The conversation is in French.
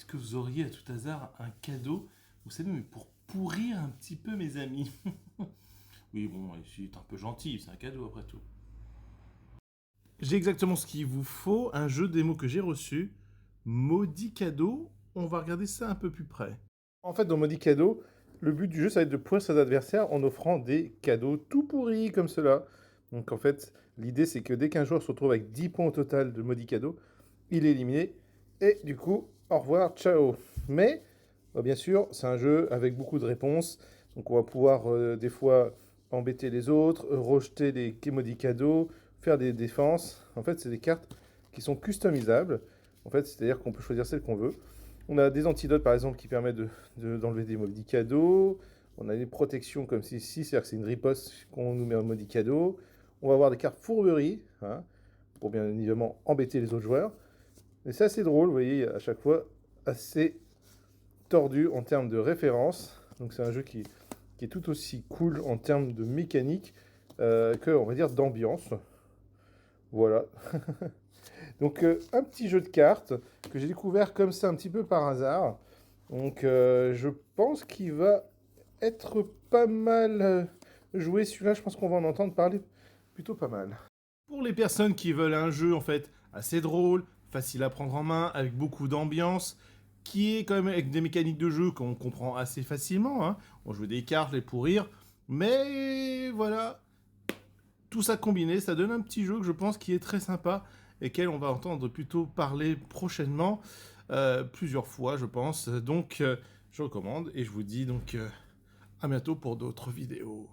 que vous auriez à tout hasard un cadeau, vous savez, mais pour pourrir un petit peu mes amis? Oui, bon, c'est un peu gentil, c'est un cadeau après tout. J'ai exactement ce qu'il vous faut, un jeu démo que j'ai reçu. Maudit cadeau, on va regarder ça un peu plus près. En fait, dans Maudit Cadeau, le but du jeu, ça va être de pourrir ses adversaires en offrant des cadeaux tout pourris comme cela. Donc en fait, l'idée, c'est que dès qu'un joueur se retrouve avec 10 points au total de Maudit Cadeau, il est éliminé. Et du coup, au revoir, ciao. Mais, bien sûr, c'est un jeu avec beaucoup de réponses. Donc on va pouvoir des fois embêter les autres, rejeter les Maudits Cadeaux, faire des défenses. En fait, c'est des cartes qui sont customisables. En fait, c'est-à-dire qu'on peut choisir celle qu'on veut. On a des antidotes par exemple qui permettent d'enlever des maudits cadeaux. On a des protections comme ceci, c'est-à-dire que c'est une riposte qu'on nous met en maudit cadeau. On va avoir des cartes fourberie, hein, pour bien évidemment embêter les autres joueurs. Et c'est assez drôle, vous voyez, à chaque fois assez tordu en termes de référence. Donc c'est un jeu qui est tout aussi cool en termes de mécanique que, on va dire, d'ambiance. Voilà. Donc un petit jeu de cartes que j'ai découvert comme ça un petit peu par hasard. Donc je pense qu'il va être pas mal joué celui-là. Je pense qu'on va en entendre parler plutôt pas mal. Pour les personnes qui veulent un jeu en fait assez drôle, facile à prendre en main, avec beaucoup d'ambiance, qui est quand même avec des mécaniques de jeu qu'on comprend assez facilement, hein. On joue des cartes, les pourrir, mais voilà, tout ça combiné, ça donne un petit jeu que je pense qui est très sympa et quel on va entendre plutôt parler prochainement, plusieurs fois je pense. Donc je recommande et je vous dis donc à bientôt pour d'autres vidéos.